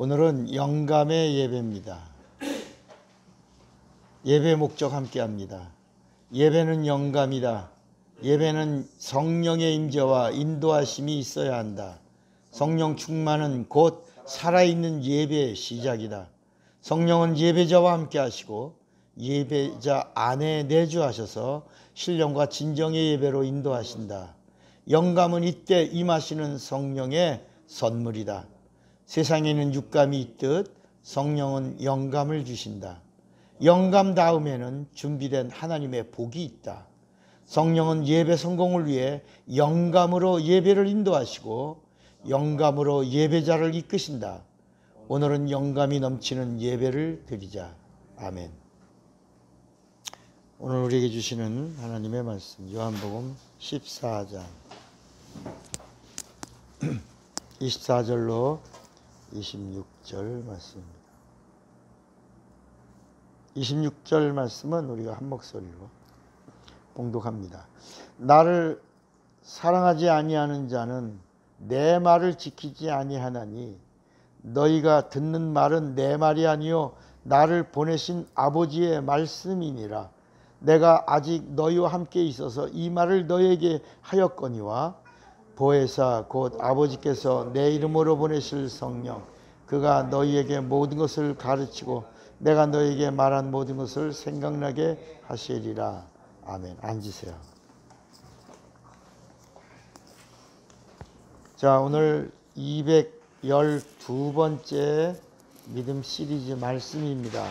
오늘은 영감의 예배입니다. 예배 목적 함께 합니다. 예배는 영감이다. 예배는 성령의 임재와 인도하심이 있어야 한다. 성령 충만은 곧 살아있는 예배의 시작이다. 성령은 예배자와 함께 하시고 예배자 안에 내주하셔서 신령과 진정의 예배로 인도하신다. 영감은 이때 임하시는 성령의 선물이다. 세상에는 육감이 있듯 성령은 영감을 주신다. 영감 다음에는 준비된 하나님의 복이 있다. 성령은 예배 성공을 위해 영감으로 예배를 인도하시고 영감으로 예배자를 이끄신다. 오늘은 영감이 넘치는 예배를 드리자. 아멘. 오늘 우리에게 주시는 하나님의 말씀 요한복음 14장 24절로 26절 말씀입니다. 26절 말씀은 우리가 한 목소리로 봉독합니다. 나를 사랑하지 아니하는 자는 내 말을 지키지 아니하나니 너희가 듣는 말은 내 말이 아니요 나를 보내신 아버지의 말씀이니라. 내가 아직 너희와 함께 있어서 이 말을 너희에게 하였거니와 보혜사 곧 아버지께서 내 이름으로 보내실 성령 그가 너희에게 모든 것을 가르치고 내가 너희에게 말한 모든 것을 생각나게 하시리라. 아멘. 앉으세요. 자, 오늘 212번째 믿음 시리즈 말씀입니다.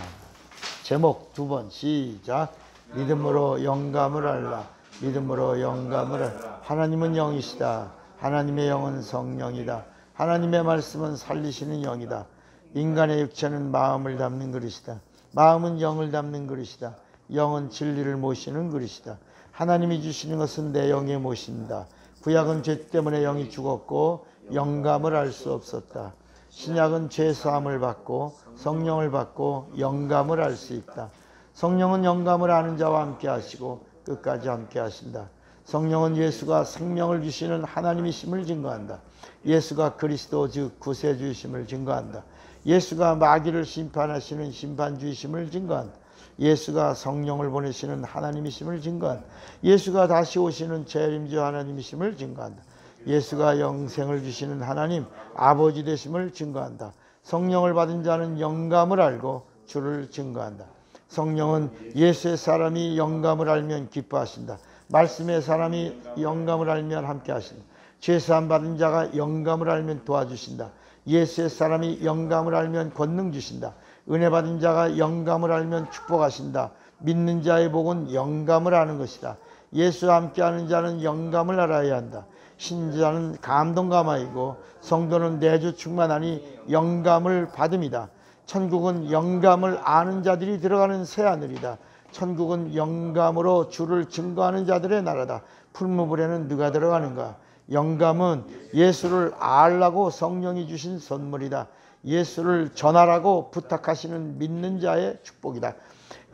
제목 2번 시작. 믿음으로 영감을 알라. 믿음으로 영감을 알라. 하나님은 영이시다. 하나님의 영은 성령이다. 하나님의 말씀은 살리시는 영이다. 인간의 육체는 마음을 담는 그릇이다. 마음은 영을 담는 그릇이다. 영은 진리를 모시는 그릇이다. 하나님이 주시는 것은 내 영에 모신다. 구약은 죄 때문에 영이 죽었고 영감을 알 수 없었다. 신약은 죄 사함을 받고 성령을 받고 영감을 알 수 있다. 성령은 영감을 아는 자와 함께 하시고 끝까지 함께 하신다. 성령은 예수가 생명을 주시는 하나님이심을 증거한다. 예수가 그리스도 즉 구세주이심을 증거한다. 예수가 마귀를 심판하시는 심판주이심을 증거한다. 예수가 성령을 보내시는 하나님이심을 증거한다. 예수가 다시 오시는 재림주 하나님이심을 증거한다. 예수가 영생을 주시는 하나님 아버지 되심을 증거한다. 성령을 받은 자는 영감을 알고 주를 증거한다. 성령은 예수의 사람이 영감을 알면 기뻐하신다. 말씀의 사람이 영감을 알면 함께 하신다. 죄사함 받은 자가 영감을 알면 도와주신다. 예수의 사람이 영감을 알면 권능 주신다. 은혜 받은 자가 영감을 알면 축복하신다. 믿는 자의 복은 영감을 아는 것이다. 예수와 함께하는 자는 영감을 알아야 한다. 신자는 감동감화이고 성도는 내주 충만하니 영감을 받음이다. 천국은 영감을 아는 자들이 들어가는 새하늘이다. 천국은 영감으로 주를 증거하는 자들의 나라다. 풀무불에는 누가 들어가는가? 영감은 예수를 알라고 성령이 주신 선물이다. 예수를 전하라고 부탁하시는 믿는 자의 축복이다.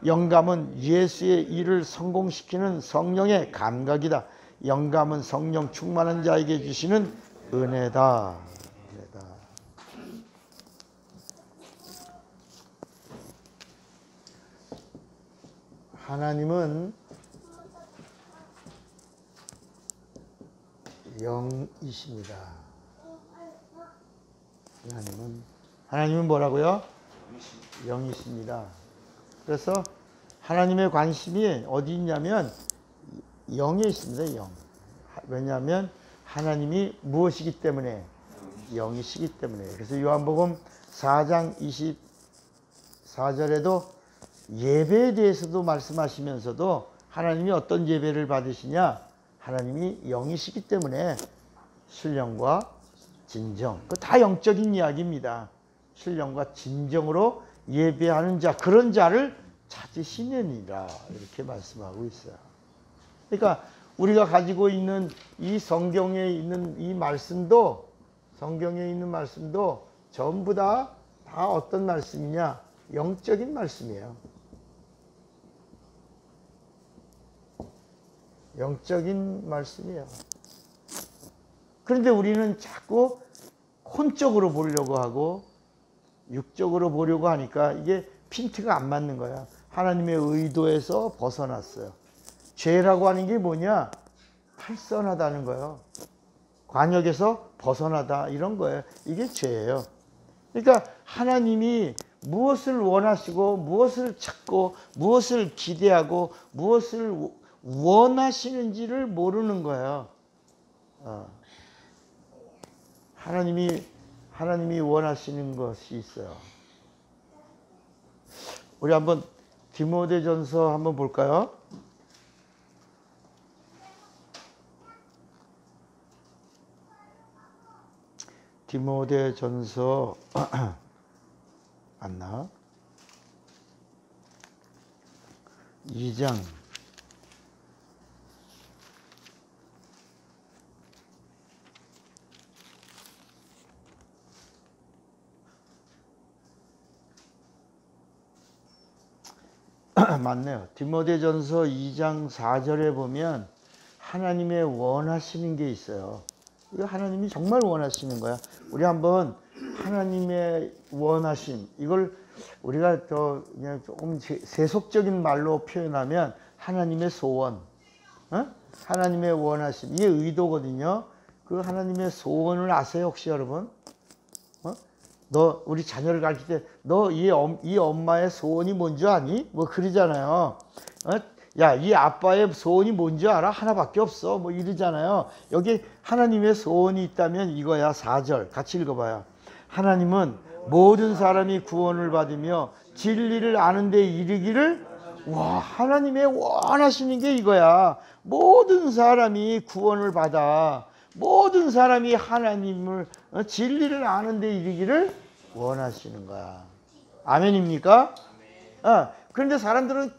영감은 예수의 일을 성공시키는 성령의 감각이다. 영감은 성령 충만한 자에게 주시는 은혜다. 하나님은 영이십니다. 하나님은 뭐라고요? 영이십니다. 그래서 하나님의 관심이 어디 있냐면 영에 있습니다. 영. 왜냐하면 하나님이 무엇이기 때문에? 영이시기 때문에. 그래서 요한복음 4장 24절에도 예배에 대해서도 말씀하시면서도 하나님이 어떤 예배를 받으시냐? 하나님이 영이시기 때문에 신령과 진정, 그 다 영적인 이야기입니다. 신령과 진정으로 예배하는 자, 그런 자를 찾으시느니라 이렇게 말씀하고 있어요. 그러니까 우리가 가지고 있는 이 성경에 있는 이 말씀도, 성경에 있는 말씀도 전부 다 어떤 말씀이냐? 영적인 말씀이에요. 영적인 말씀이에요. 그런데 우리는 자꾸 혼적으로 보려고 하고 육적으로 보려고 하니까 이게 핀트가 안 맞는 거야. 하나님의 의도에서 벗어났어요. 죄라고 하는 게 뭐냐? 탈선하다는 거예요. 관역에서 벗어나다 이런 거예요. 이게 죄예요. 그러니까 하나님이 무엇을 원하시고 무엇을 찾고 무엇을 기대하고 무엇을 원하시는지를 모르는 거예요. 하나님이 원하시는 것이 있어요. 우리 한번 디모데전서 한번 볼까요? 디모데전서 맞나? 2장 맞네요. 디모데전서 2장 4절에 보면 하나님의 원하시는 게 있어요. 이거 하나님이 정말 원하시는 거야. 우리 한번 하나님의 원하심, 이걸 우리가 더 그냥 조금 세속적인 말로 표현하면 하나님의 소원, 하나님의 원하심, 이게 의도거든요. 그 하나님의 소원을 아세요, 혹시 여러분? 너 우리 자녀를 가르칠 때 너 이 엄마의 소원이 뭔지 아니? 뭐 그러잖아요. 야, 이 아빠의 소원이 뭔지 알아? 하나밖에 없어. 뭐 이러잖아요. 여기 하나님의 소원이 있다면 이거야. 4절 같이 읽어봐요. 하나님은 모든 사람이 구원을 받으며 진리를 아는 데 이르기를. 와, 하나님의 원하시는 게 이거야. 모든 사람이 구원을 받아. 모든 사람이 하나님을 진리를 아는 데 이르기를 원하시는 거야. 아멘입니까? 그런데 사람들은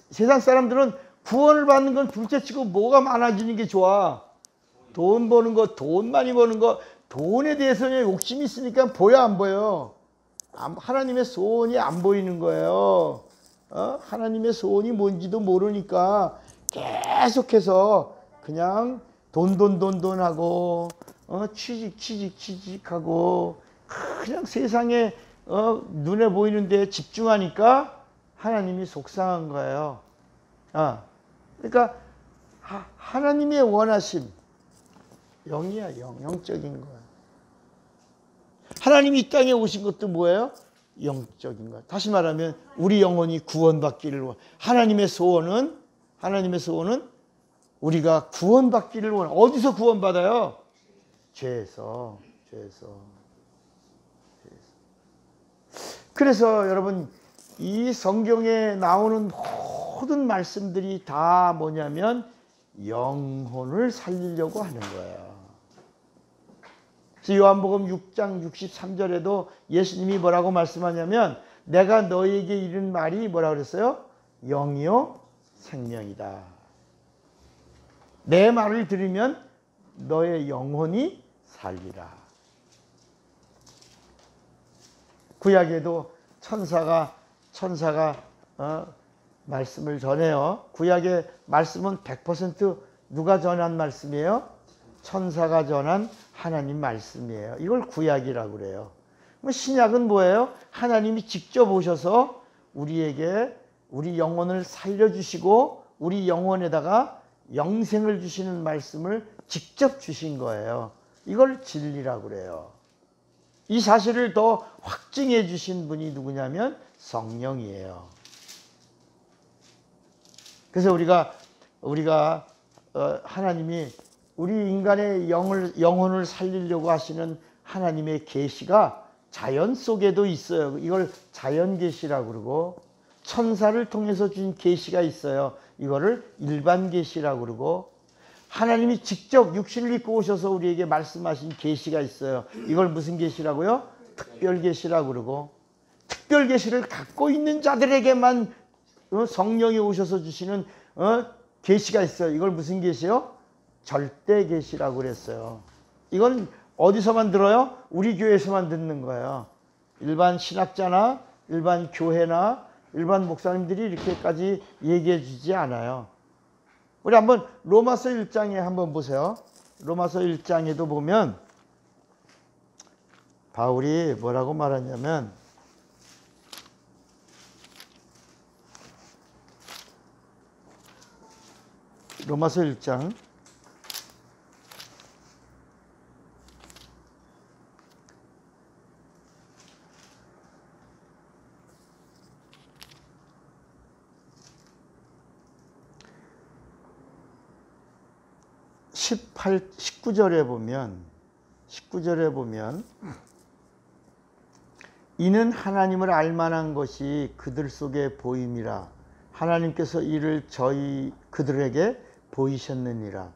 세상 사람들은 구원을 받는 건 둘째치고 뭐가 많아지는 게 좋아? 돈 버는 거, 돈 많이 버는 거, 돈에 대해서는 욕심이 있으니까 보여 안 보여? 하나님의 소원이 안 보이는 거예요. 하나님의 소원이 뭔지도 모르니까 계속해서 그냥 돈 하고 취직하고 그냥 세상에 눈에 보이는 데 집중하니까 하나님이 속상한 거예요. 그러니까 하나님의 원하심, 영이야, 영적인 거야. 하나님이 이 땅에 오신 것도 뭐예요? 영적인 거야. 다시 말하면 우리 영혼이 구원받기를 원해. 하나님의 소원은 우리가 구원받기를 원해. 어디서 구원받아요? 죄에서. 그래서 여러분, 이 성경에 나오는 모든 말씀들이 다 뭐냐면 영혼을 살리려고 하는 거예요. 그래서 요한복음 6장 63절에도 예수님이 뭐라고 말씀하냐면 내가 너에게 이른 말이 뭐라고 그랬어요? 영이요 생명이다. 내 말을 들으면 너의 영혼이 살리라. 구약에도 천사가 말씀을 전해요. 구약의 말씀은 100% 누가 전한 말씀이에요? 천사가 전한 하나님 말씀이에요. 이걸 구약이라고 그래요. 신약은 뭐예요? 하나님이 직접 오셔서 우리에게 우리 영혼을 살려주시고 우리 영혼에다가 영생을 주시는 말씀을 직접 주신 거예요. 이걸 진리라고 그래요. 이 사실을 더 확증해 주신 분이 누구냐면 성령이에요. 그래서 우리가 하나님이 우리 인간의 영혼을 살리려고 하시는 하나님의 계시가 자연 속에도 있어요. 이걸 자연 계시라고 그러고 천사를 통해서 준 계시가 있어요. 이거를 일반 계시라고 그러고 하나님이 직접 육신을 입고 오셔서 우리에게 말씀하신 계시가 있어요. 이걸 무슨 계시라고요? 특별 계시라고 그러고 특별 계시를 갖고 있는 자들에게만 성령이 오셔서 주시는 계시가 있어요. 이걸 무슨 계시요? 절대 계시라고 그랬어요. 이건 어디서만 들어요? 우리 교회에서만 듣는 거예요. 일반 신학자나 일반 교회나 일반 목사님들이 이렇게까지 얘기해 주지 않아요. 우리 한번 로마서 1장에 한번 보세요. 로마서 1장에도 보면 바울이 뭐라고 말하냐면 로마서 1장 19절에 보면 이는 하나님을 알만한 것이 그들 속에 보임이라 하나님께서 이를 그들에게 보이셨느니라.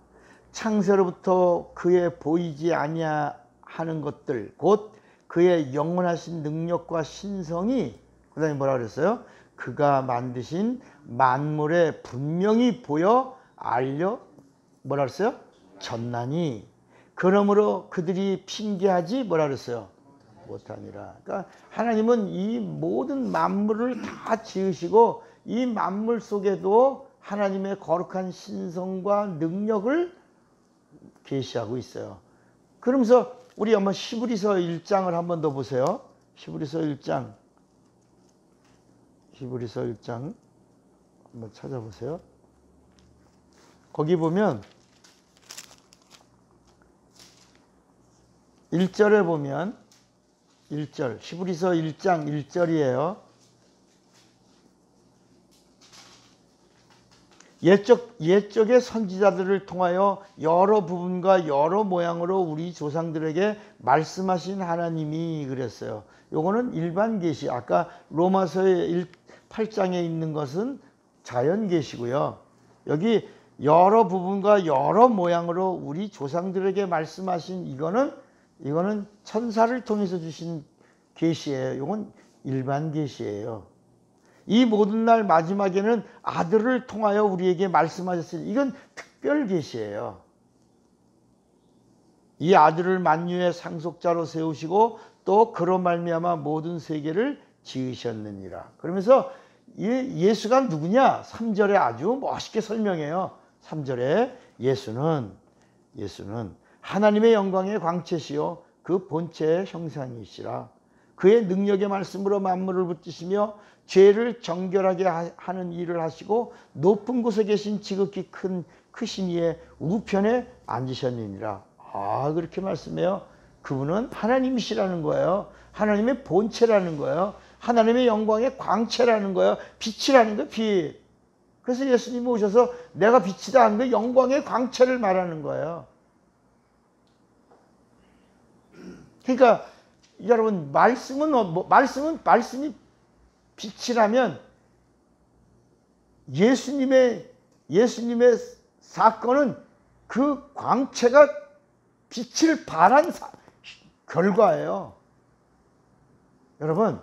창세로부터 그의 보이지 아니하는 것들 곧 그의 영원하신 능력과 신성이 그 다음에 뭐라 그랬어요? 그가 만드신 만물에 분명히 보여 알려 뭐라 그랬어요? 졌나니 그러므로 그들이 핑계하지 뭐라 그랬어요? 못하니라. 그러니까 하나님은 이 모든 만물을 다 지으시고 이 만물 속에도 하나님의 거룩한 신성과 능력을 계시하고 있어요. 그러면서 우리 한번 히브리서 1장을 한번 더 보세요. 히브리서 1장 한번 찾아보세요. 거기 보면 1절에 보면 1절 히브리서 1장 1절이에요. 옛적의 선지자들을 통하여 여러 부분과 여러 모양으로 우리 조상들에게 말씀하신 하나님이 그랬어요. 요거는 일반 계시. 아까 로마서의 8장에 있는 것은 자연 계시고요. 여기 여러 부분과 여러 모양으로 우리 조상들에게 말씀하신 이거는 천사를 통해서 주신 계시예요. 이건 일반 계시예요. 이 모든 날 마지막에는 아들을 통하여 우리에게 말씀하셨으니 이건 특별 계시예요. 이 아들을 만유의 상속자로 세우시고 또 그로 말미암아 모든 세계를 지으셨느니라. 그러면서 예수가 누구냐? 3절에 아주 멋있게 설명해요. 3절에 예수는 하나님의 영광의 광채시요 그 본체의 형상이시라. 그의 능력의 말씀으로 만물을 붙드시며 죄를 정결하게 하는 일을 하시고 높은 곳에 계신 지극히 크신 이의 우편에 앉으셨느니라. 그렇게 말씀해요. 그분은 하나님이시라는 거예요. 하나님의 본체라는 거예요. 하나님의 영광의 광채라는 거예요. 빛이라는 거예요. 빛. 그래서 예수님이 오셔서 내가 빛이다 하는 거 영광의 광채를 말하는 거예요. 그러니까 여러분 말씀이 빛이라면 예수님의 사건은 그 광채가 빛을 발한 결과예요. 여러분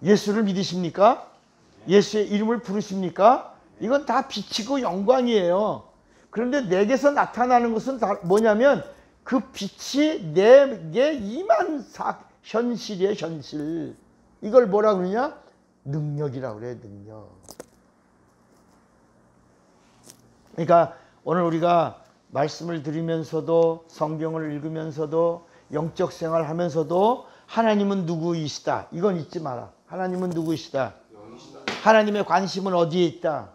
예수를 믿으십니까? 예수의 이름을 부르십니까? 이건 다 빛이고 영광이에요. 그런데 내게서 나타나는 것은 뭐냐면 그 빛이 내게 임한 현실이에요. 현실. 이걸 뭐라 그러냐? 능력이라고 그래요. 능력. 그러니까 오늘 우리가 말씀을 들으면서도 성경을 읽으면서도 영적 생활하면서도 하나님은 누구이시다. 이건 잊지 마라. 하나님은 누구이시다. 하나님의 관심은 어디에 있다.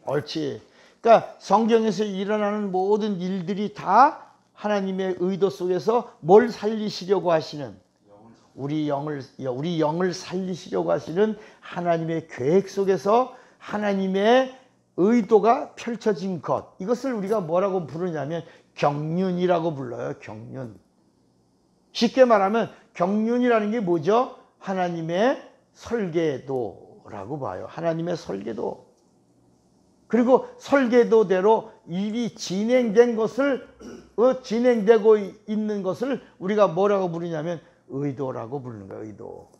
옳지. 그러니까 성경에서 일어나는 모든 일들이 다 하나님의 의도 속에서 뭘 살리시려고 하시는 우리 영을 살리시려고 하시는 하나님의 계획 속에서 하나님의 의도가 펼쳐진 것. 이것을 우리가 뭐라고 부르냐면 경륜이라고 불러요. 경륜. 쉽게 말하면 경륜이라는 게 뭐죠? 하나님의 설계도라고 봐요. 하나님의 설계도. 그리고 설계도대로 일이 진행된 것을 진행되고 있는 것을 우리가 뭐라고 부르냐면 의도라고 부르는 거예요. 의도.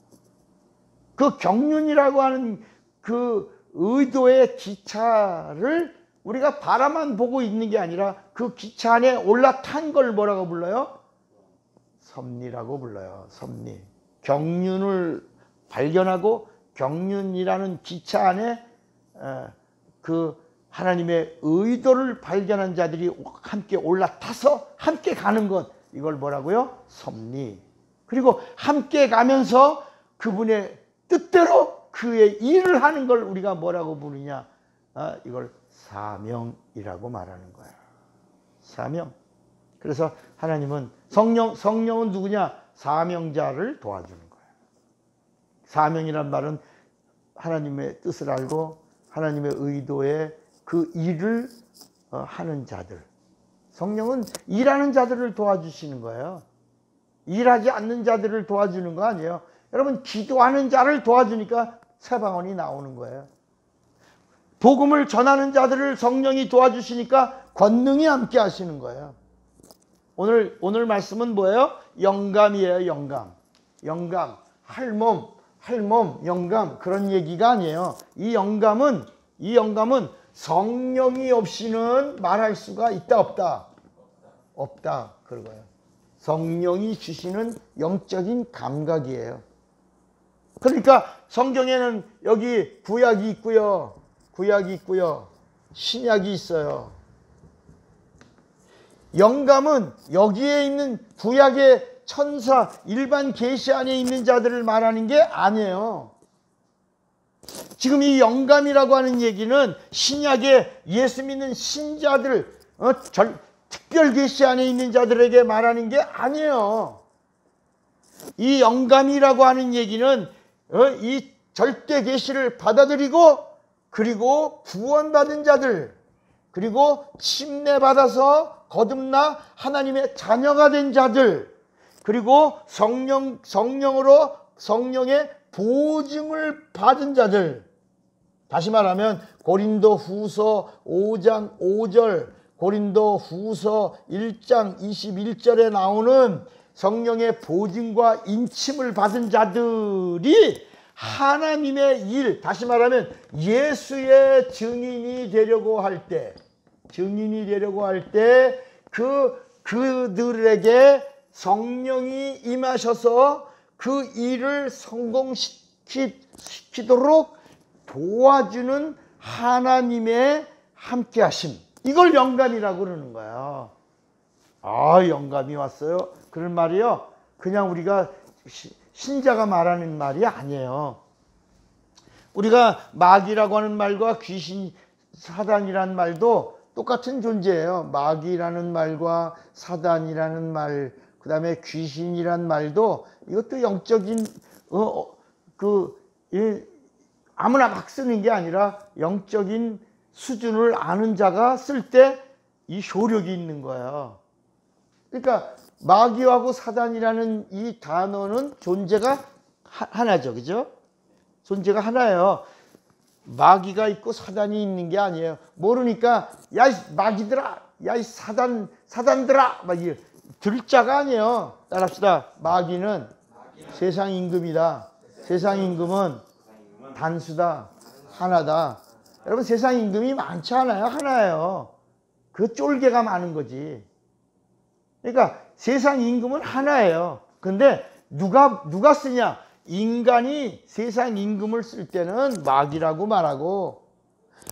그 경륜이라고 하는 그 의도의 기차를 우리가 바라만 보고 있는 게 아니라 그 기차 안에 올라탄 걸 뭐라고 불러요? 섭리라고 불러요. 섭리. 경륜을 발견하고 경륜이라는 기차 안에 그 하나님의 의도를 발견한 자들이 함께 올라타서 함께 가는 것. 이걸 뭐라고요? 섭리. 그리고 함께 가면서 그분의 뜻대로 그의 일을 하는 걸 우리가 뭐라고 부르냐? 이걸 사명이라고 말하는 거야. 사명. 그래서 하나님은 성령은 누구냐? 사명자를 도와주는 거야. 사명이란 말은 하나님의 뜻을 알고 하나님의 의도에 그 일을 하는 자들. 성령은 일하는 자들을 도와주시는 거예요. 일하지 않는 자들을 도와주는 거 아니에요. 여러분, 기도하는 자를 도와주니까 새방언이 나오는 거예요. 복음을 전하는 자들을 성령이 도와주시니까 권능이 함께 하시는 거예요. 오늘 말씀은 뭐예요? 영감이에요. 영감. 할 몸, 영감. 그런 얘기가 아니에요. 이 영감은 성령이 없이는 말할 수가 있다, 없다? 없다. 그거예요. 성령이 주시는 영적인 감각이에요. 그러니까 성경에는 여기 구약이 있고요. 신약이 있어요. 영감은 여기에 있는 구약의 천사, 일반 계시 안에 있는 자들을 말하는 게 아니에요. 지금 이 영감이라고 하는 얘기는 신약의 예수 믿는 신자들, 특별 계시 안에 있는 자들에게 말하는 게 아니에요. 이 영감이라고 하는 얘기는 이 절대 계시를 받아들이고 그리고 구원받은 자들, 그리고 침례받아서 거듭나 하나님의 자녀가 된 자들, 그리고 성령으로 성령의 보증을 받은 자들. 다시 말하면 고린도 후서 5장 5절, 고린도 후서 1장 21절에 나오는 성령의 보증과 인침을 받은 자들이 하나님의 일, 다시 말하면 예수의 증인이 되려고 할 때, 그들에게 성령이 임하셔서 그 일을 성공시키도록 도와주는 하나님의 함께하심. 이걸 영감이라고 그러는 거예요. 영감이 왔어요. 그런 말이요. 그냥 우리가 신자가 말하는 말이 아니에요. 우리가 마귀라고 하는 말과 귀신, 사단이라는 말도 똑같은 존재예요. 마귀라는 말과 사단이라는 말, 그 다음에 귀신이란 말도 이것도 영적인 아무나 막 쓰는 게 아니라 영적인 수준을 아는 자가 쓸 때 이 효력이 있는 거예요. 그러니까 마귀하고 사단이라는 이 단어는 존재가 하나죠. 그죠? 존재가 하나예요. 마귀가 있고 사단이 있는 게 아니에요. 모르니까 야 이 마귀들아, 야 이 사단들아 막 이 들자가 아니에요. 따라합시다. 마귀는 세상 임금이다. 세상 임금은 단수다. 하나다. 여러분, 세상 임금이 많지 않아요. 하나예요. 그 쫄개가 많은 거지. 그러니까 세상 임금은 하나예요. 근데 누가 쓰냐? 인간이 세상 임금을 쓸 때는 마귀라고 말하고,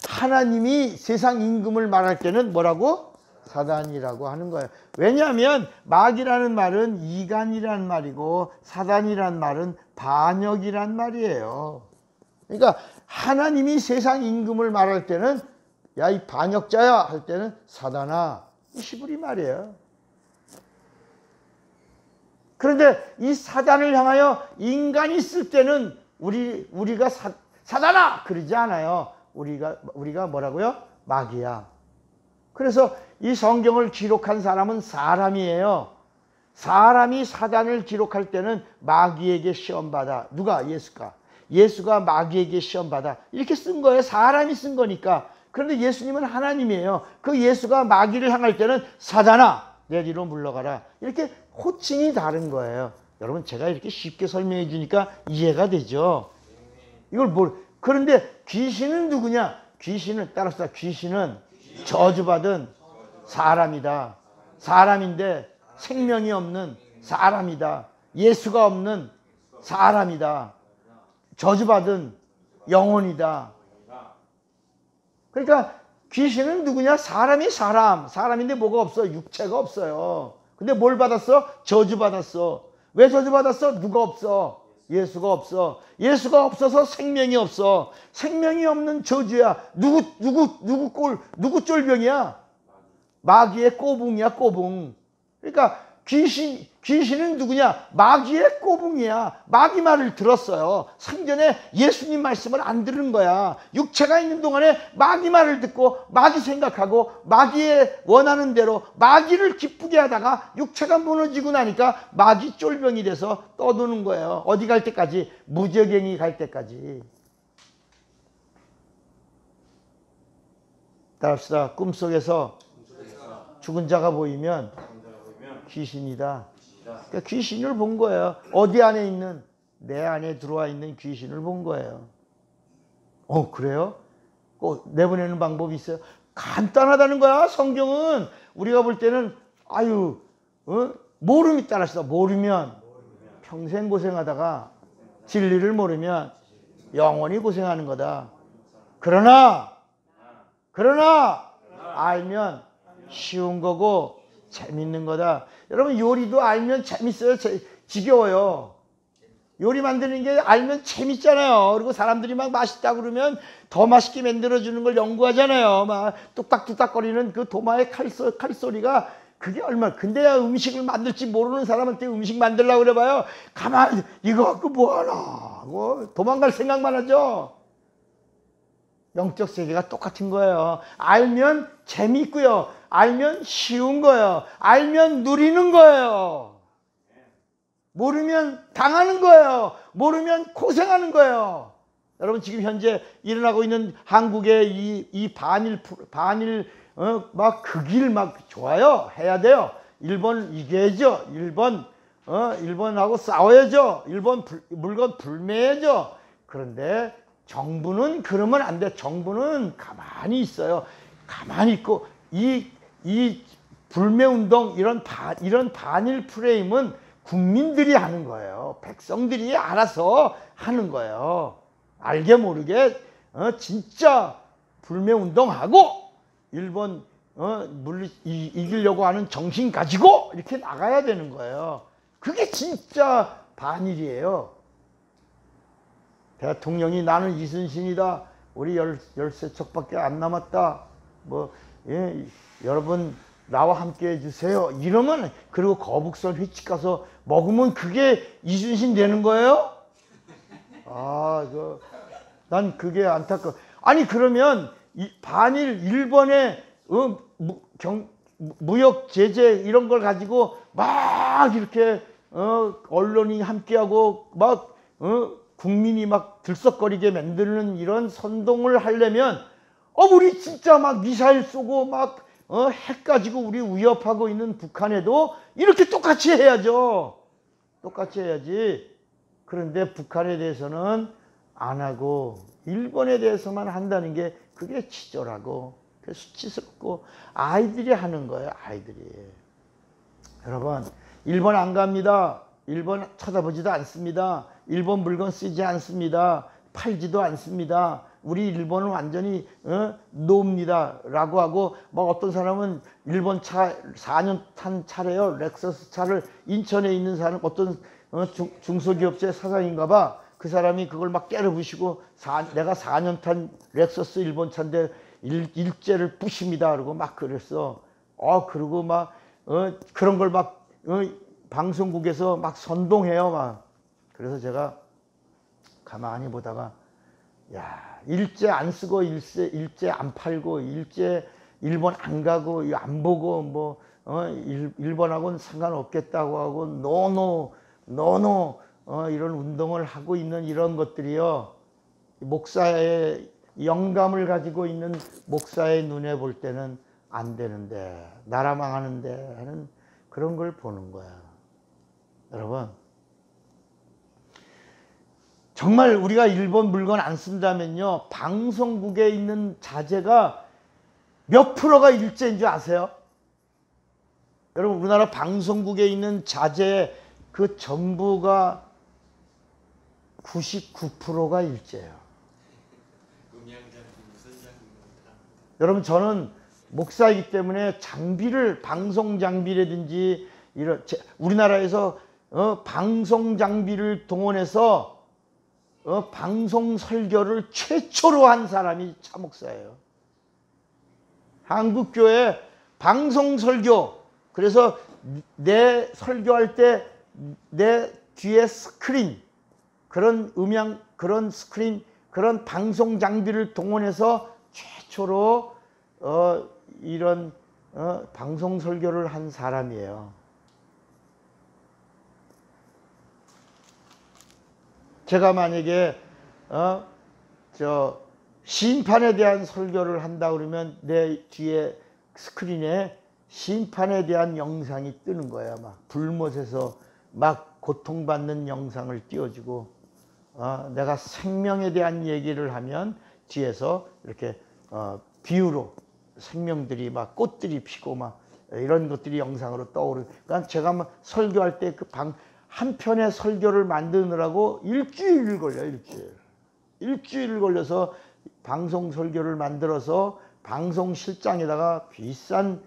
하나님이 세상 임금을 말할 때는 뭐라고? 사단이라고 하는 거예요. 왜냐하면 마귀라는 말은 이간이란 말이고 사단이란 말은 반역이란 말이에요. 그러니까 하나님이 세상 임금을 말할 때는 야 이 반역자야 할 때는 사단아, 이 히브리 말이에요. 그런데 이 사단을 향하여 인간이 쓸 때는 우리가 사단아 그러지 않아요. 우리가 뭐라고요? 마귀야. 그래서 이 성경을 기록한 사람은 사람이에요. 사람이 사단을 기록할 때는 마귀에게 시험받아. 누가? 예수가 마귀에게 시험받아. 이렇게 쓴 거예요. 사람이 쓴 거니까. 그런데 예수님은 하나님이에요. 그 예수가 마귀를 향할 때는 사단아 내 뒤로 물러가라. 이렇게 호칭이 다른 거예요. 여러분, 제가 이렇게 쉽게 설명해 주니까 이해가 되죠. 그런데 귀신은 누구냐? 따라서 귀신은 저주받은 사람이다. 사람인데 생명이 없는 사람이다. 예수가 없는 사람이다. 저주받은 영혼이다. 그러니까 귀신은 누구냐? 사람인데 뭐가 없어? 육체가 없어요. 근데 뭘 받았어? 저주받았어. 왜 저주받았어? 누가 없어? 예수가 없어. 예수가 없어서 생명이 없어. 생명이 없는 저주야. 누구 쫄병이야? 마귀의 꼬붕이야, 꼬붕. 그러니까 귀신은 누구냐? 마귀의 꼬붕이야. 마귀 말을 들었어요. 생전에 예수님 말씀을 안 들은 거야. 육체가 있는 동안에 마귀 말을 듣고 마귀 생각하고 마귀의 원하는 대로 마귀를 기쁘게 하다가 육체가 무너지고 나니까 마귀 쫄병이 돼서 떠도는 거예요. 어디 갈 때까지? 무저갱이 갈 때까지. 따라합시다. 꿈속에서 죽은 자가 보이면 귀신이다. 그러니까 귀신을 본 거예요. 어디 안에 있는? 내 안에 들어와 있는 귀신을 본 거예요. 그래요? 내보내는 방법이 있어요? 간단하다는 거야. 성경은 우리가 볼 때는 모름이 따라서 모르면 평생 고생하다가 진리를 모르면 영원히 고생하는 거다. 그러나 알면 쉬운 거고 재밌는 거다. 여러분 요리도 알면 재밌어요? 지겨워요? 요리 만드는 게 알면 재밌잖아요. 그리고 사람들이 막 맛있다고 그러면 더 맛있게 만들어주는 걸 연구하잖아요. 막 뚝딱뚝딱거리는 그 도마의 칼소리가 그게 얼마나. 근데 음식을 만들지 모르는 사람한테 음식 만들려고 그래봐요. 가만히 이거 갖고 뭐하나 도망갈 생각만 하죠. 영적 세계가 똑같은 거예요. 알면 재미있고요. 알면 쉬운 거예요. 알면 누리는 거예요. 모르면 당하는 거예요. 모르면 고생하는 거예요. 여러분 지금 현재 일어나고 있는 한국의 이 반일 막 그 길 막 좋아요. 해야 돼요. 일본 이겨야죠. 일본하고 싸워야죠. 일본 물건 불매야죠. 그런데 정부는 그러면 안 돼. 정부는 가만히 있어요. 가만히 있고 이 불매운동 이런 반일 프레임은 국민들이 하는 거예요. 백성들이 알아서 하는 거예요. 알게 모르게 진짜 불매운동하고 일본 이기려고 하는 정신 가지고 이렇게 나가야 되는 거예요. 그게 진짜 반일이에요. 대통령이 나는 이순신이다. 우리 13척밖에 안 남았다. 여러분 나와 함께 해주세요. 이러면 그리고 거북선 횟집 가서 먹으면 그게 이순신 되는 거예요? 난 그게 안타까워. 아니 그러면 반일 일본의 무역 제재 이런 걸 가지고 막 이렇게 언론이 함께하고 막 국민이 막 들썩거리게 만드는 이런 선동을 하려면 우리 진짜 막 미사일 쏘고 막 핵 가지고 우리 위협하고 있는 북한에도 이렇게 똑같이 해야죠. 똑같이 해야지. 그런데 북한에 대해서는 안 하고 일본에 대해서만 한다는 게 그게 치졸하고 수치스럽고 아이들이 하는 거예요. 아이들이. 여러분 일본 안 갑니다. 일본 쳐다보지도 않습니다. 일본 물건 쓰지 않습니다. 팔지도 않습니다. 우리 일본은 완전히 노입니다 라고 하고 막 어떤 사람은 일본 차 4년 탄 차래요. 렉서스 차를 인천에 있는 사람 어떤 중소기업체 사장인가 봐. 그 사람이 그걸 막 깨르부시고 내가 4년 탄 렉서스 일본 차인데 일제를 부십니다 그러고 막 그랬어. 그리고 막 그런 걸 막 방송국에서 막 선동해요 막. 그래서 제가 가만히 보다가 일제 안 쓰고 일제 안 팔고 일제 일본 안 가고 안 보고 일본하고는 상관없겠다고 하고 노노 이런 운동을 하고 있는 이런 것들이요. 목사의 영감을 가지고 있는 목사의 눈에 볼 때는 안 되는데 나라 망하는데 하는 그런 걸 보는 거야. 여러분 정말 우리가 일본 물건 안 쓴다면요 방송국에 있는 자재가 몇 프로가 일제인 줄 아세요? 여러분 우리나라 방송국에 있는 자재 그 전부가 99%가 일제예요. 여러분 저는 목사이기 때문에 장비를 방송 장비라든지 이런 우리나라에서 방송 장비를 동원해서 방송 설교를 최초로 한 사람이 차목사예요. 한국교회 방송 설교. 그래서 내 설교할 때 내 뒤에 스크린, 그런 음향, 그런 스크린, 그런 방송 장비를 동원해서 최초로 이런 방송 설교를 한 사람이에요. 제가 만약에 심판에 대한 설교를 한다 그러면 내 뒤에 스크린에 심판에 대한 영상이 뜨는 거야. 막 불못에서 막 고통받는 영상을 띄워주고, 내가 생명에 대한 얘기를 하면 뒤에서 이렇게 비유로 생명들이 막 꽃들이 피고 막 이런 것들이 영상으로 떠오르고. 그러니까 제가 막 설교할 때 그 한 편의 설교를 만드느라고 일주일 걸려요. 일주일 걸려서 방송 설교를 만들어서 방송 실장에다가 비싼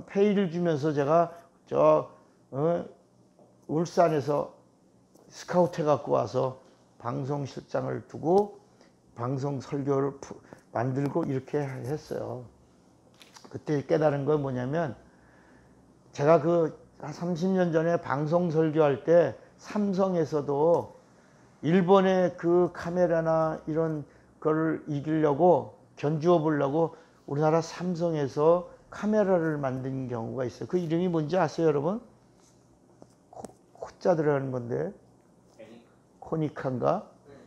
페이를 주면서 제가 울산에서 스카우트 해갖고 와서 방송 실장을 두고 방송 설교를 만들고 이렇게 했어요. 그때 깨달은 건 뭐냐면, 제가 한 30년 전에 방송 설교할 때 삼성에서도 일본의 그 카메라나 이런 거를 이기려고, 견주어 보려고 우리나라 삼성에서 카메라를 만든 경우가 있어요. 그 이름이 뭔지 아세요, 여러분? 코자 들어가는 건데, 코니카인가?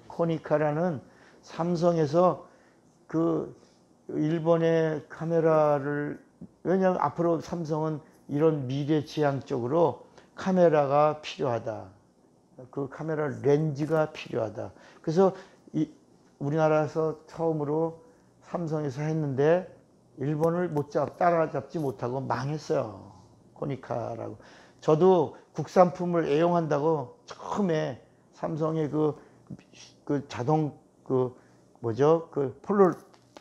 코니카라는 삼성에서 그 일본의 카메라를, 왜냐하면 앞으로 삼성은 이런 미래지향적으로 카메라가 필요하다. 그 카메라 렌즈가 필요하다. 그래서 우리나라에서 처음으로 삼성에서 했는데 일본을 따라잡지 못하고 망했어요. 코니카라고. 저도 국산품을 애용한다고 처음에 삼성의 그 자동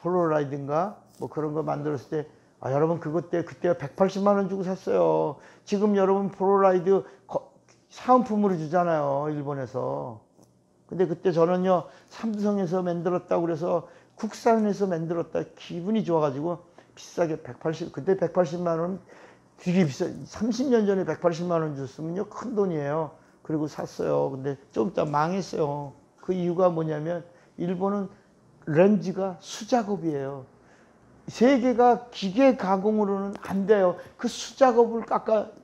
폴로라이드인가 뭐 그런 거 만들었을 때, 여러분 그때 180만 원 주고 샀어요. 지금 여러분 폴로라이드 사은품으로 주잖아요, 일본에서. 근데 그때 저는요, 삼성에서 만들었다고 그래서 국산에서 만들었다 기분이 좋아가지고 비싸게 그때 180만 원 되게 비싸. 30년 전에 180만 원 줬으면요 큰 돈이에요. 그리고 샀어요. 근데 좀 이따 망했어요. 그 이유가 뭐냐면 일본은 렌즈가 수작업이에요. 세계가 기계 가공으로는 안 돼요. 그 수작업을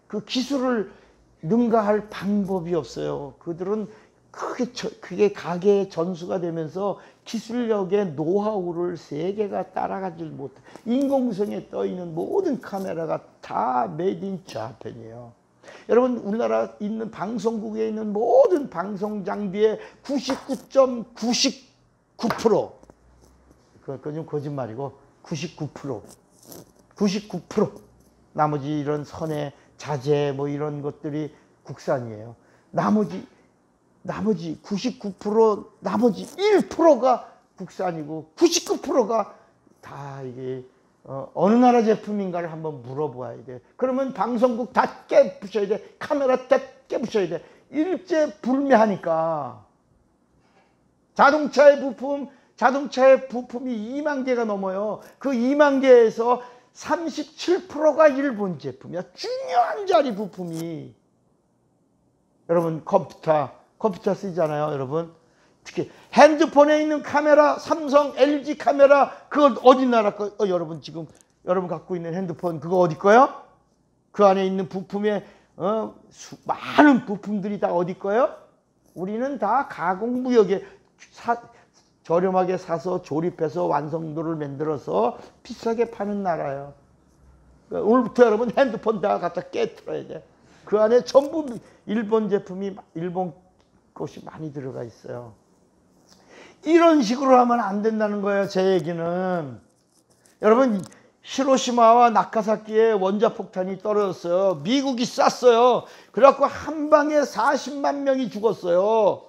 그 기술을 능가할 방법이 없어요. 그들은 그게 가계의 전수가 되면서 기술력의 노하우를 세계가 따라가질 못해. 인공위성에 떠 있는 모든 카메라가 다 메이드 인 자판이에요. 여러분, 우리나라 있는 방송국에 있는 모든 방송 장비의 99.99%, 그건 좀 거짓말이고 99%, 나머지 이런 선해, 자재 뭐 이런 것들이 국산이에요. 나머지 99%, 나머지 1%가 국산이고 99%가 다 이게 어느 나라 제품인가를 한번 물어봐야 돼. 그러면 방송국 다 깨부셔야 돼. 카메라 다 깨부셔야 돼. 일제불매하니까. 자동차의 부품이 2만 개가 넘어요. 그 2만 개에서 37%가 일본 제품이야. 중요한 자리 부품이. 여러분 컴퓨터 쓰잖아요, 여러분. 특히 핸드폰에 있는 카메라, 삼성, LG 카메라, 그거 어디 나라 거? 여러분 지금 여러분 갖고 있는 핸드폰 그거 어디 거요? 그 안에 있는 부품에 많은 부품들이 다 어디 거요? 우리는 다 가공무역에 저렴하게 사서 조립해서 완성도를 만들어서 비싸게 파는 나라예요. 오늘부터 여러분 핸드폰 다 갖다 깨트려야 돼. 그 안에 전부 일본 제품이, 일본 것이 많이 들어가 있어요. 이런 식으로 하면 안 된다는 거예요, 제 얘기는. 여러분, 히로시마와 나카사키에 원자폭탄이 떨어졌어요. 미국이 쐈어요. 그래갖고 한 방에 40만 명이 죽었어요.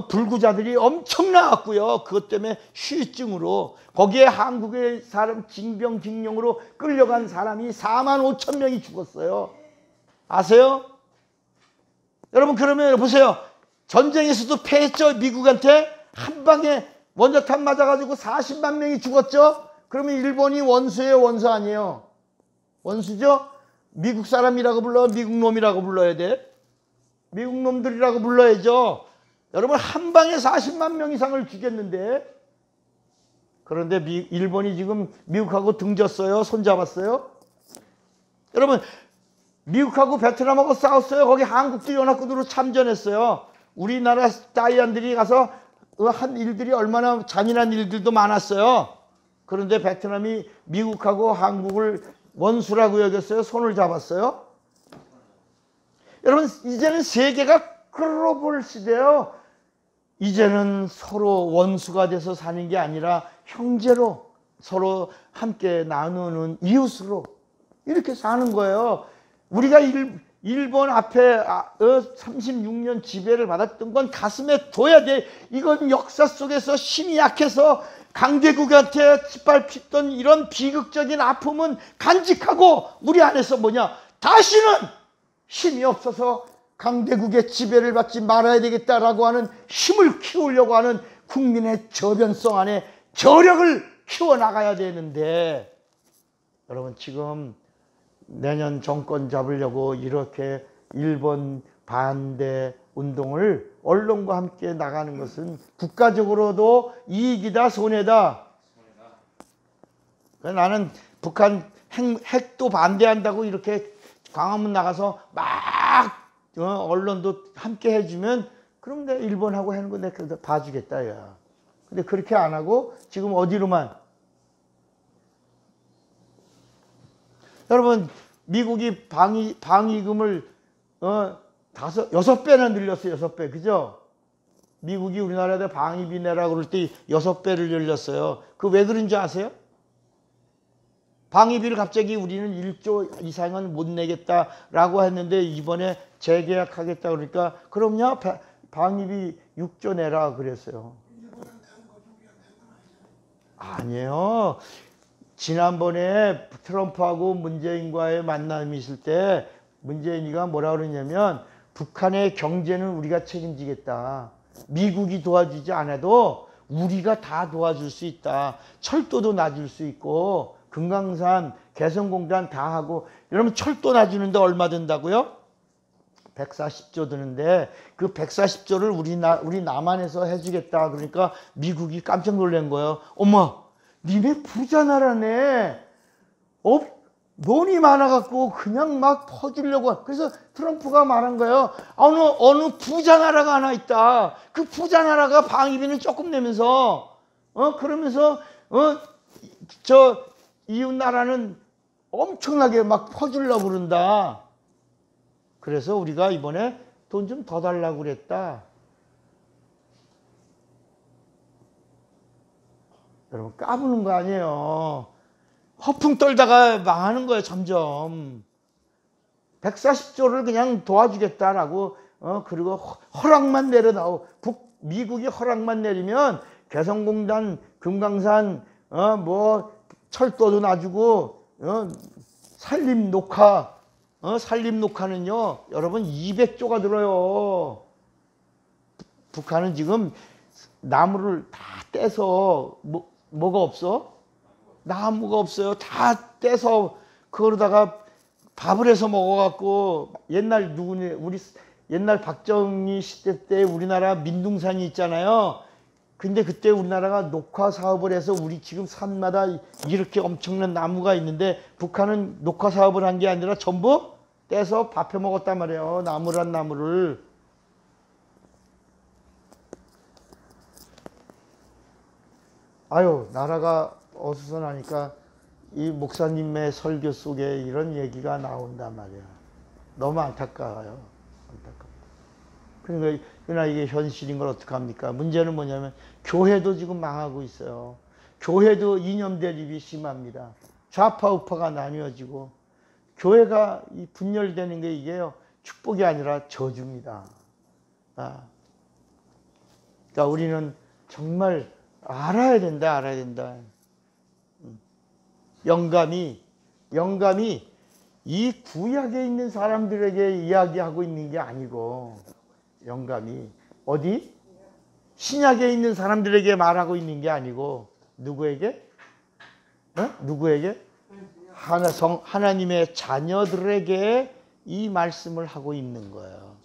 불구자들이 엄청 나왔고요. 그것 때문에 휴유증으로. 거기에 한국의 사람 징병징용으로 끌려간 사람이 4만 5천 명이 죽었어요. 아세요? 여러분 그러면 보세요. 전쟁에서도 패했죠. 미국한테 한 방에 원자탄 맞아가지고 40만 명이 죽었죠. 그러면 일본이 원수예요, 원수 아니에요? 원수죠? 미국 사람이라고 불러요? 미국 놈이라고 불러야 돼? 미국 놈들이라고 불러야죠. 여러분 한 방에 40만 명 이상을 죽였는데, 그런데 일본이 지금 미국하고 등졌어요? 손잡았어요? 여러분 미국하고 베트남하고 싸웠어요. 거기 한국도 연합군으로 참전했어요. 우리나라 다이안들이 가서 한 일들이 얼마나 잔인한 일들도 많았어요. 그런데 베트남이 미국하고 한국을 원수라고 여겼어요? 손을 잡았어요? 여러분 이제는 세계가 글로벌 시대예요. 이제는 서로 원수가 돼서 사는 게 아니라 형제로 서로 함께 나누는 이웃으로 이렇게 사는 거예요. 우리가 일본 앞에 36년 지배를 받았던 건 가슴에 둬야 돼. 이건 역사 속에서 힘이 약해서 강대국한테 짓밟혔던 이런 비극적인 아픔은 간직하고 우리 안에서 뭐냐? 다시는 힘이 없어서 강대국의 지배를 받지 말아야 되겠다라고 하는 힘을 키우려고 하는 국민의 저변성 안에 저력을 키워나가야 되는데, 여러분 지금 내년 정권 잡으려고 이렇게 일본 반대 운동을 언론과 함께 나가는 것은 국가적으로도 이익이다 손해다. 나는 북한 핵도 반대한다고 이렇게 광화문 나가서 막 언론도 함께 해주면 그럼 내가 일본하고 하는 거 내가 봐주겠다 야. 근데 그렇게 안 하고 지금 어디로만, 여러분 미국이 방위금을 6배나 늘렸어요. 6배. 그죠? 미국이 우리나라에 방위비 내라고 그럴 때 6배를 늘렸어요. 그 왜 그런 줄 아세요? 방위비를 갑자기 우리는 1조 이상은 못 내겠다라고 했는데 이번에 재계약하겠다 그러니까 그럼요 방위비 6조 내라 그랬어요. 아니에요. 지난번에 트럼프하고 문재인과의 만남이 있을 때 문재인이가 뭐라 그러냐면 북한의 경제는 우리가 책임지겠다. 미국이 도와주지 않아도 우리가 다 도와줄 수 있다. 철도도 놔줄 수 있고 금강산 개성공단 다 하고. 여러분 철도 놔주는데 얼마 든다고요? 140조 드는데 그 140조를 우리 남한에서 해주겠다. 그러니까 미국이 깜짝 놀란 거예요. 어머, 니네 부자 나라네. 돈이 많아갖고 그냥 막 퍼주려고. 그래서 트럼프가 말한 거예요. 어느 부자 나라가 하나 있다. 그 부자 나라가 방위비는 조금 내면서 그러면서 저 이웃 나라는 엄청나게 막 퍼주려고 그런다. 그래서 우리가 이번에 돈 좀 더 달라고 그랬다. 여러분 까부는 거 아니에요. 허풍 떨다가 망하는 거예요. 점점 140조를 그냥 도와주겠다라고 그리고 허락만 내려나오. 미국이 허락만 내리면 개성공단, 금강산 뭐 철도도 놔주고 산림녹화는요 여러분 200조가 들어요. 북한은 지금 나무를 다 떼서 뭐가 없어? 나무가 없어요. 다 떼서 그러다가 밥을 해서 먹어갖고 옛날 우리 옛날 박정희 시대 때 우리나라 민둥산이 있잖아요. 근데 그때 우리나라가 녹화 사업을 해서 우리 지금 산마다 이렇게 엄청난 나무가 있는데 북한은 녹화 사업을 한 게 아니라 전부 떼서 밥해 먹었단 말이에요. 나무란 나무를. 아유, 나라가 어수선하니까 이 목사님의 설교 속에 이런 얘기가 나온단 말이야. 너무 안타까워요. 그러니까 이게 현실인 걸 어떡합니까? 문제는 뭐냐면 교회도 지금 망하고 있어요. 교회도 이념 대립이 심합니다. 좌파 우파가 나뉘어지고 교회가 분열되는 게 이게요 축복이 아니라 저주입니다. 그러니까 우리는 정말 알아야 된다. 영감이 이 구약에 있는 사람들에게 이야기하고 있는 게 아니고 영감이 어디? 신약에 있는 사람들에게 말하고 있는 게 아니고 누구에게? 누구에게? 하나님의 자녀들에게 이 말씀을 하고 있는 거예요.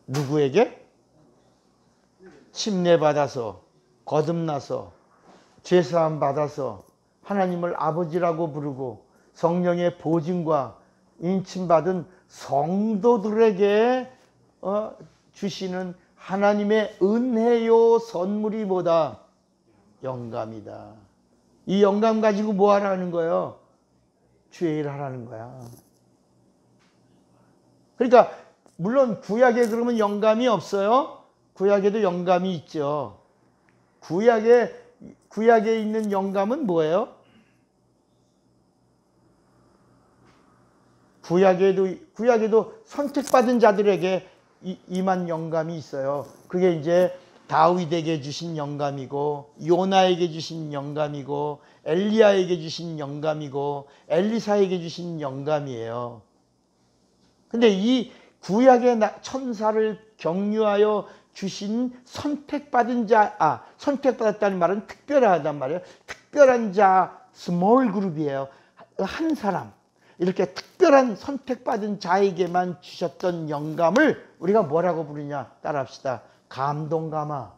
누구에게? 침례받아서 거듭나서 죄사함 받아서 하나님을 아버지라고 부르고 성령의 보증과 인침받은 성도들에게 주시는 하나님의 은혜요 선물이 뭐다? 영감이다. 이 영감 가지고 뭐 하라는 거예요? 주의 일 하라는 거야. 그러니까 물론 구약에 그러면 영감이 없어요? 구약에도 영감이 있죠. 구약에 있는 영감은 뭐예요? 구약에도 선택받은 자들에게 임한 영감이 있어요. 그게 이제 다윗에게 주신 영감이고 요나에게 주신 영감이고 엘리야에게 주신 영감이고 엘리사에게 주신 영감이에요. 근데 이 구약의 천사를 경유하여 주신 선택받은 자, 선택받았다는 말은 특별하단 말이에요. 특별한 자, 스몰 그룹이에요. 한 사람. 이렇게 특별한 선택받은 자에게만 주셨던 영감을 우리가 뭐라고 부르냐? 따라합시다. 감동감화.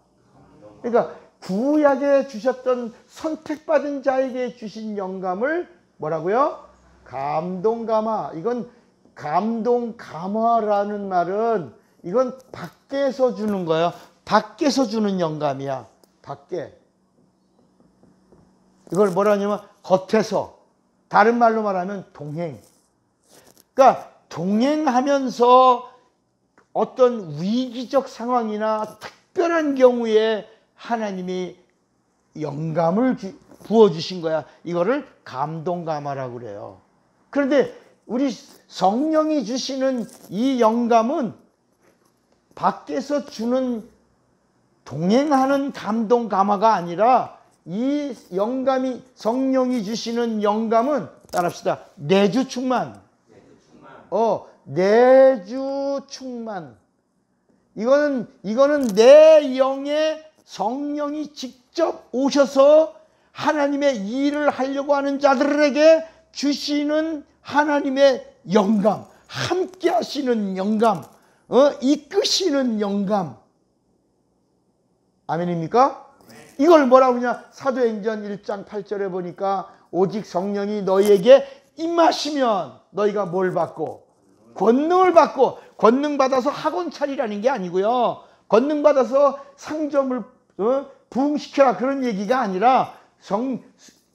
그러니까 구약에 주셨던 선택받은 자에게 주신 영감을 뭐라고요? 감동감화. 이건 감동감화라는 말은 이건 밖에서 주는 거예요. 밖에서 주는 영감이야. 밖에. 이걸 뭐라 하냐면 겉에서. 다른 말로 말하면 동행. 그러니까 동행하면서 어떤 위기적 상황이나 특별한 경우에 하나님이 영감을 부어주신 거야. 이거를 감동감화라고 그래요. 그런데 우리 성령이 주시는 이 영감은 밖에서 주는 동행하는 감동감화가 아니라 이 영감이 성령이 주시는 영감은 따라합시다. 내주 충만. 내주 충만. 이거는 내 영에 성령이 직접 오셔서 하나님의 일을 하려고 하는 자들에게 주시는 하나님의 영감, 함께 하시는 영감, 이끄시는 영감. 아멘입니까? 이걸 뭐라고 하냐? 사도행전 1장 8절에 보니까 오직 성령이 너희에게 임하시면 너희가 뭘 받고? 권능을 받고. 권능 받아서 학원 차리라는 게 아니고요. 권능 받아서 상점을 부흥시켜라 그런 얘기가 아니라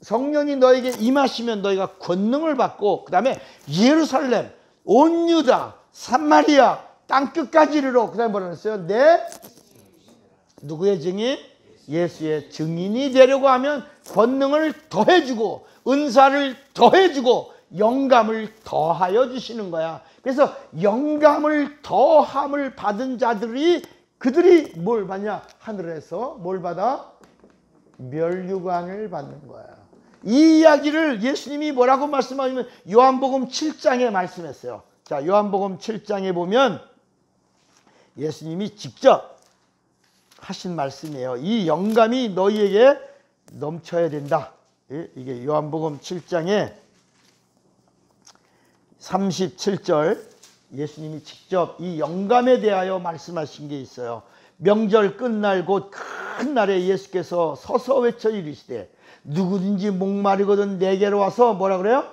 성령이 너에게 임하시면 너희가 권능을 받고 그 다음에 예루살렘, 온 유다, 사마리아 땅끝까지 이르러 그 다음에 뭐라 그랬어요? 누구의 증인? 예수의 증인이 되려고 하면 권능을 더해주고 은사를 더해주고 영감을 더하여 주시는 거야. 그래서 영감을 더함을 받은 자들이 그들이 뭘 받냐? 하늘에서 뭘 받아? 멸류관을 받는 거야. 이 이야기를 예수님이 뭐라고 말씀하시면 요한복음 7장에 말씀했어요. 자, 요한복음 7장에 보면 예수님이 직접 하신 말씀이에요. 이 영감이 너희에게 넘쳐야 된다. 이게 요한복음 7장에 37절 예수님이 직접 이 영감에 대하여 말씀하신 게 있어요. 명절 끝날 곧 큰 날에 예수께서 서서 외쳐 이르시되 누구든지 목마르거든 내게로 와서 뭐라 그래요?